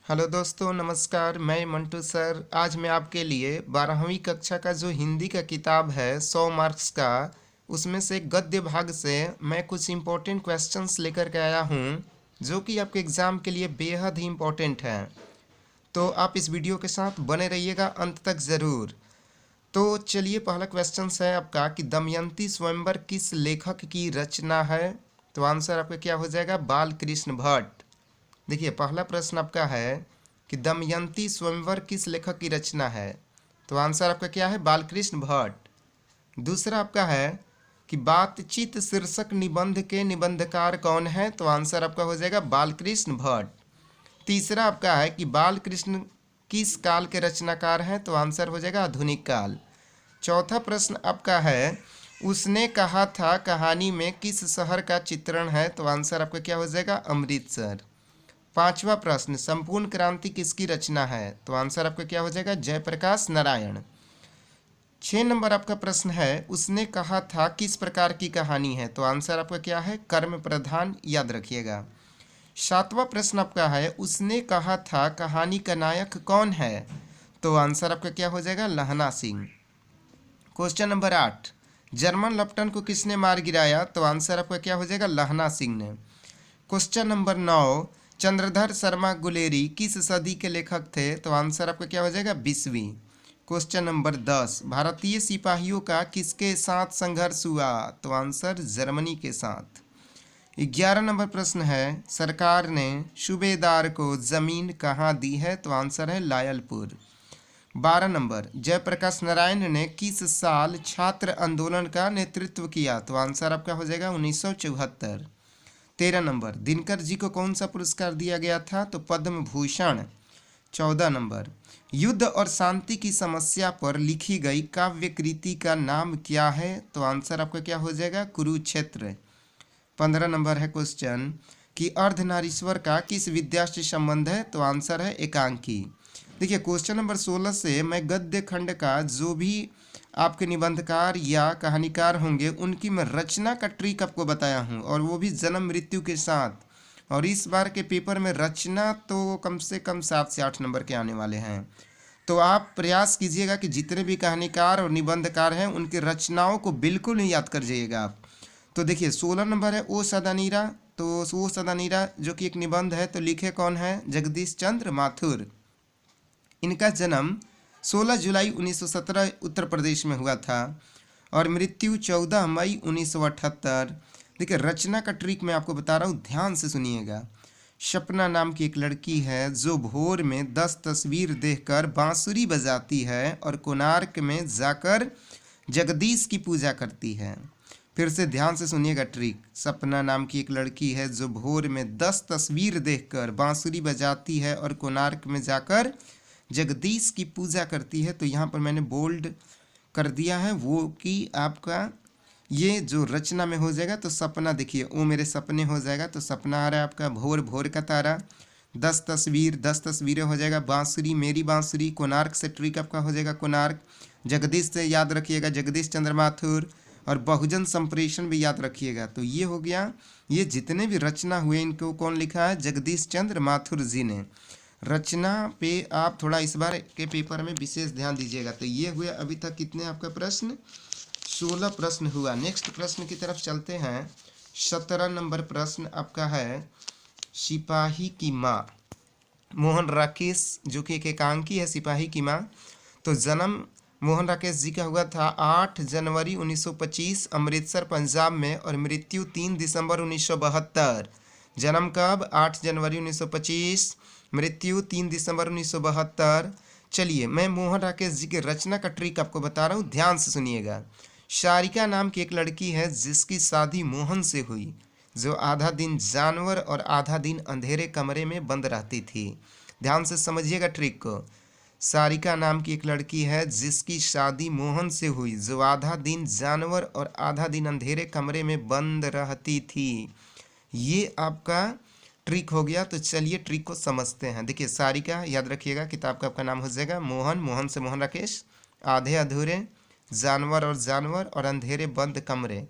Hello दोस्तों, नमस्कार। मैं मंटू सर। आज मैं आपके लिए 12वीं कक्षा का जो हिंदी का किताब है 100 मार्क्स का, उसमें से गद्य भाग से मैं कुछ इम्पोर्टेंट क्वेश्चंस लेकर के आया हूँ जो कि आपके एग्ज़ाम के लिए बेहद ही इम्पोर्टेंट हैं। तो आप इस वीडियो के साथ बने रहिएगा अंत तक ज़रूर। तो चलिए, पहला क्वेश्चन है आपका कि दमयंती स्वयंवर किस लेखक की रचना है। तो आंसर आपका क्या हो जाएगा? बाल कृष्ण भट्ट। देखिए, पहला प्रश्न आपका है कि दमयंती स्वयंवर किस लेखक की रचना है। तो आंसर आपका क्या है? बालकृष्ण भट्ट। दूसरा आपका है कि बातचीत शीर्षक निबंध के निबंधकार कौन है। तो आंसर आपका हो जाएगा बालकृष्ण भट्ट। तीसरा आपका है कि बालकृष्ण किस काल के रचनाकार हैं। तो आंसर हो जाएगा आधुनिक काल। चौथा प्रश्न आपका है उसने कहा था कहानी में किस शहर का चित्रण है। तो आंसर आपका क्या हो जाएगा? अमृतसर। पांचवा प्रश्न संपूर्ण क्रांति किसकी रचना है। तो आंसर आपका क्या हो जाएगा? जयप्रकाश नारायण। 6 नंबर आपका प्रश्न है उसने कहा था किस प्रकार की कहानी है। तो आंसर आपका क्या है? कर्म प्रधान, याद रखिएगा। सातवां प्रश्न आपका है उसने कहा था कहानी का नायक कौन है। तो आंसर आपका क्या हो जाएगा? लहना Singh. Question number 8 German lieutenant को किसने मार गिराया। तो आंसर आपका क्या हो जाएगा? लहना सिंह ने। क्वेश्चन नंबर 9 चंद्रधर शर्मा गुलेरी किस सदी के लेखक थे। तो आंसर आपका क्या हो जाएगा? 20वीं। क्वेश्चन नंबर 10 भारतीय सिपाहियों का किसके साथ संघर्ष हुआ। तो आंसर जर्मनी के साथ। 11 नंबर प्रश्न है सरकार ने सूबेदार को जमीन कहाँ दी है। तो आंसर है लायलपुर। 12 नंबर जयप्रकाश नारायण ने किस साल छात्र आंदोलन का नेतृत्व किया। तो आंसर आपका हो जाएगा 1974। 13 नंबर दिनकर जी को कौन सा पुरस्कार दिया गया था। तो पद्म भूषण। 14 नंबर युद्ध और शांति की समस्या पर लिखी गई काव्य कृति का नाम क्या है। तो आंसर आपका क्या हो जाएगा? कुरुक्षेत्र। 15 नंबर है क्वेश्चन कि अर्धनारीश्वर का किस विद्या से संबंध है। तो आंसर है एकांकी। देखिए, क्वेश्चन नंबर 16 से मैं गद्य खंड का जो भी आपके निबंधकार या कहानीकार होंगे उनकी मैं रचना का ट्रिक आपको बताया हूँ, और वो भी जन्म मृत्यु के साथ। और इस बार के पेपर में रचना तो कम से कम 7 से 8 नंबर के आने वाले हैं। तो आप प्रयास कीजिएगा कि जितने भी कहानीकार और निबंधकार हैं उनकी रचनाओं को बिल्कुल ही याद कर जाइएगा आप। तो देखिए, 16 नंबर है ओ सदा नीरा। तो ओ सदा नीरा जो कि एक निबंध है, तो लिखे कौन है? जगदीश चंद्र माथुर। इनका जन्म 16 जुलाई 1917 उत्तर प्रदेश में हुआ था और मृत्यु 14 मई 1978। देखिए, रचना का ट्रिक मैं आपको बता रहा हूँ, ध्यान से सुनिएगा। सपना नाम की एक लड़की है जो भोर में 10 तस्वीर देखकर बांसुरी बजाती है और कोणार्क में जाकर जगदीश की पूजा करती है। फिर से ध्यान से सुनिएगा ट्रिक। सपना नाम की एक लड़की है जो भोर में 10 तस्वीर देखकर बांसुरी बजाती है और कोणार्क में जाकर जगदीश की पूजा करती है। तो यहाँ पर मैंने बोल्ड कर दिया है वो कि आपका ये जो रचना में हो जाएगा। तो सपना, देखिए वो मेरे सपने हो जाएगा। तो सपना आ रहा है आपका भोर भोर का तारा, 10 तस्वीर 10 तस्वीरें हो जाएगा, बांसुरी मेरी बांसुरी, कोणार्क से ट्रिक आपका हो जाएगा कोणार्क, जगदीश से याद रखिएगा जगदीश चंद्र माथुर, और बहुजन संप्रेषण भी याद रखिएगा। तो ये हो गया। ये जितने भी रचना हुए इनको कौन लिखा है? जगदीश चंद्र माथुर जी ने। रचना पे आप थोड़ा इस बार के पेपर में विशेष ध्यान दीजिएगा। तो ये हुए अभी तक कितने आपका प्रश्न? 16 प्रश्न हुआ। नेक्स्ट प्रश्न की तरफ चलते हैं। 17 नंबर प्रश्न आपका है सिपाही की माँ। मोहन राकेश जो कि एक एकांकी है सिपाही की माँ। तो जन्म मोहन राकेश जी का हुआ था 8 जनवरी 1925 अमृतसर पंजाब में, और मृत्यु 3 दिसंबर 1972। जन्म कब? 8 जनवरी 1925, मृत्यु 3 दिसंबर 1972। चलिए, मैं मोहन राकेश जी के रचना का ट्रिक आपको बता रहा हूँ, ध्यान से सुनिएगा। सारिका नाम की एक लड़की है जिसकी शादी मोहन से हुई, जो आधा दिन जानवर और आधा दिन अंधेरे कमरे में बंद रहती थी। ध्यान से समझिएगा ट्रिक को। सारिका नाम की एक लड़की है जिसकी शादी मोहन से हुई, जो आधा दिन जानवर और आधा दिन अंधेरे कमरे में बंद रहती थी। ये आपका ट्रिक हो गया। तो चलिए ट्रिक को समझते हैं। देखिए, सारिका याद रखिएगा, किताब का आपका नाम हो जाएगा मोहन, मोहन से मोहन राकेश, आधे अधूरे, जानवर और अंधेरे बंद कमरे।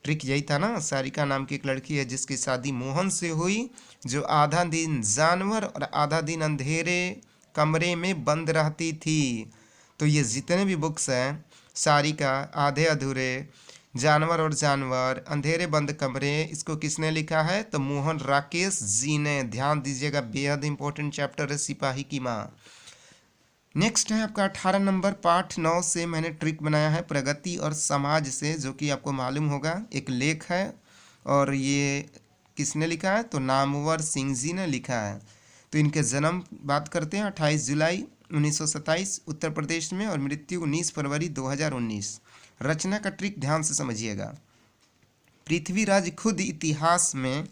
ट्रिक यही था ना, सारिका नाम की एक लड़की है जिसकी शादी मोहन से हुई, जो आधा दिन जानवर और आधा दिन अंधेरे कमरे में बंद रहती थी। तो ये जितने भी बुक्स हैं, सारिका, आधे अधूरे, जानवर और जानवर, अंधेरे बंद कमरे, इसको किसने लिखा है? तो मोहन राकेश जी ने। ध्यान दीजिएगा, बेहद इंपॉर्टेंट चैप्टर है सिपाही की माँ। नेक्स्ट है आपका 18 नंबर, पाठ 9 से मैंने ट्रिक बनाया है प्रगति और समाज से, जो कि आपको मालूम होगा एक लेख है और ये किसने लिखा है? तो नामवर सिंह जी ने लिखा है। तो इनके जन्म बात करते हैं 28 जुलाई 1927 उत्तर प्रदेश में और मृत्यु 19 फरवरी 2019। रचना का ट्रिक ध्यान से समझिएगा। पृथ्वीराज खुद इतिहास में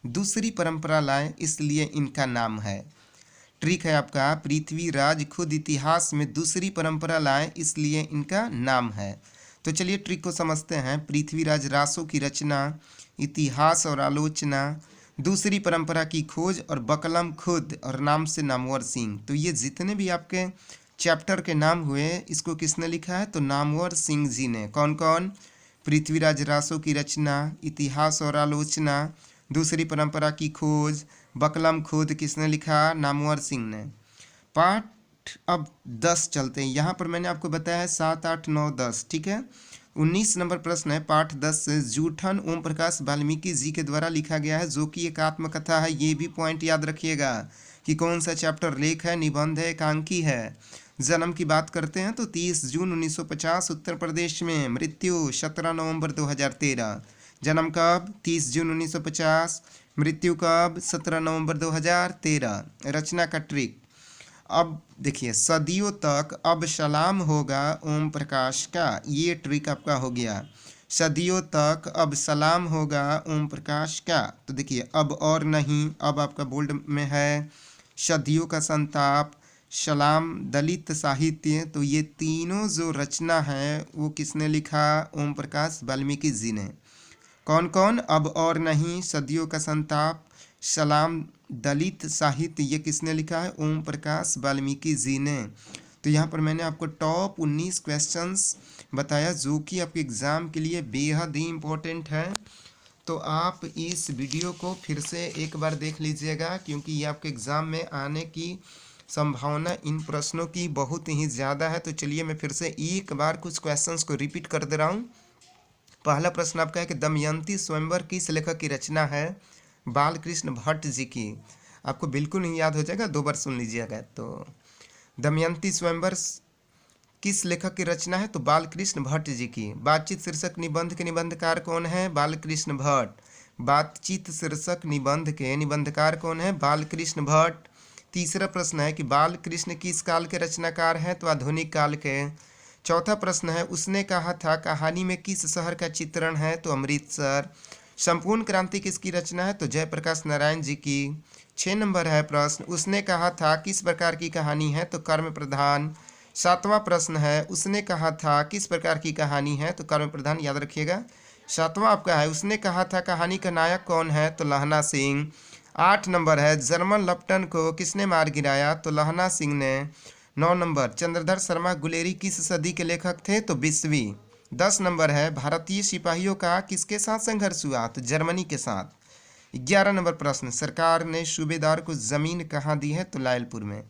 दूसरी परंपरा लाए, इसलिए इनका नाम है। ट्रिक है आपका, पृथ्वीराज खुद इतिहास में दूसरी परंपरा लाए, इसलिए इनका नाम है। तो चलिए ट्रिक को समझते हैं। पृथ्वीराज रासों की रचना, इतिहास और आलोचना, दूसरी परंपरा की खोज और बकलम खुद और नाम से नामवर सिंह। तो ये जितने भी आपके चैप्टर के नाम हुए, इसको किसने लिखा है? तो नामवर सिंह जी ने। कौन कौन? पृथ्वीराज रासों की रचना, इतिहास और आलोचना, दूसरी परंपरा की खोज, बकलम खुद किसने लिखा? नामवर सिंह ने। पाठ अब 10 चलते हैं। यहाँ पर मैंने आपको बताया है 7, 8, 9, 10, ठीक है। 19 नंबर प्रश्न है पाठ 10 से। जूठन ओम प्रकाश वाल्मीकि जी के द्वारा लिखा गया है, जो कि एक आत्मकथा है। ये भी पॉइंट याद रखिएगा कि कौन सा चैप्टर, लेख है, निबंध है, एकांकी है। जन्म की बात करते हैं तो 30 जून 1950 उत्तर प्रदेश में, मृत्यु 17 नवंबर 2013। जन्म कब? 30 जून 1950, मृत्यु कब? 17 नवंबर 2013। रचना का ट्रिक, अब देखिए, सदियों तक अब सलाम होगा ओम प्रकाश का। ये ट्रिक आपका हो गया। सदियों तक अब सलाम होगा ओम प्रकाश का। तो देखिए, अब और नहीं, अब आपका बोल्ड में है। सदियों का संताप, सलाम, दलित साहित्य, तो ये तीनों जो रचना है वो किसने लिखा? ओम प्रकाश वाल्मीकि जी ने। कौन कौन? अब और नहीं, सदियों का संताप, सलाम, दलित साहित्य, ये किसने लिखा है? ओम प्रकाश वाल्मीकि जी ने। तो यहाँ पर मैंने आपको टॉप 19 क्वेश्चंस बताया, जो कि आपके एग्ज़ाम के लिए बेहद ही इम्पोर्टेंट है। तो आप इस वीडियो को फिर से एक बार देख लीजिएगा, क्योंकि ये आपके एग्ज़ाम में आने की संभावना इन प्रश्नों की बहुत ही ज़्यादा है। तो चलिए मैं फिर से एक बार कुछ क्वेश्चंस को रिपीट कर दे रहा हूँ। पहला प्रश्न आपका है कि दमयंती स्वयंवर किस लेखक की रचना है? बालकृष्ण भट्ट जी की। आपको बिल्कुल नहीं याद हो जाएगा, 2 बार सुन लीजिएगा। तो दमयंती स्वयंवर किस लेखक की रचना है? तो बालकृष्ण भट्ट जी की। बातचीत शीर्षक निबंध के निबंधकार कौन है? बालकृष्ण भट्ट। बातचीत शीर्षक निबंध के निबंधकार कौन है? बालकृष्ण भट्ट। तीसरा प्रश्न है कि बालकृष्ण किस काल के रचनाकार हैं? तो आधुनिक काल के। चौथा प्रश्न है, उसने कहा था कहानी में किस शहर का चित्रण है? तो अमृतसर। संपूर्ण क्रांति किसकी रचना है? तो जयप्रकाश नारायण जी की। 6 नंबर है प्रश्न, उसने कहा था किस प्रकार की कहानी है? तो कर्म प्रधान। 7वां प्रश्न है, उसने कहा था किस प्रकार की कहानी है? तो कर्म प्रधान, याद रखिएगा। 7वां आपका है, उसने कहा था कहानी का नायक कौन है? तो लहना सिंह। 8 नंबर है, जर्मन लप्टन को किसने मार गिराया? तो लहना सिंह ने। 9 नंबर, चंद्रधर शर्मा गुलेरी किस सदी के लेखक थे? तो 20वीं। 10 नंबर है, भारतीय सिपाहियों का किसके साथ संघर्ष हुआ? तो जर्मनी के साथ। 11 नंबर प्रश्न, सरकार ने सूबेदार को जमीन कहाँ दी है? तो लायलपुर में।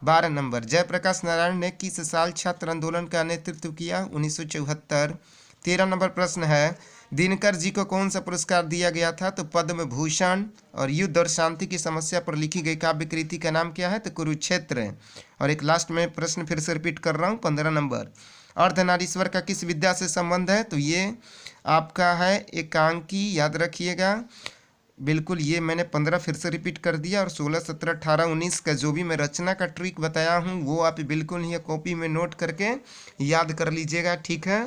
12 नंबर, जयप्रकाश नारायण ने किस साल छात्र आंदोलन का नेतृत्व किया? 1974। 13 नंबर प्रश्न है, दिनकर जी को कौन सा पुरस्कार दिया गया था? तो पद्म भूषण। और युद्ध और शांति की समस्या पर लिखी गई काव्य कृति का नाम क्या है? तो कुरुक्षेत्र। और एक लास्ट में प्रश्न फिर से रिपीट कर रहा हूँ, 15 नंबर, अर्धनारीश्वर का किस विद्या से संबंध है? तो ये आपका है एकांकी, याद रखिएगा बिल्कुल। ये मैंने 15 फिर से रिपीट कर दिया, और 16, 17, 18, 19 का जो भी मैं रचना का ट्रिक बताया हूँ वो आप बिल्कुल ही कॉपी में नोट करके याद कर लीजिएगा, ठीक है।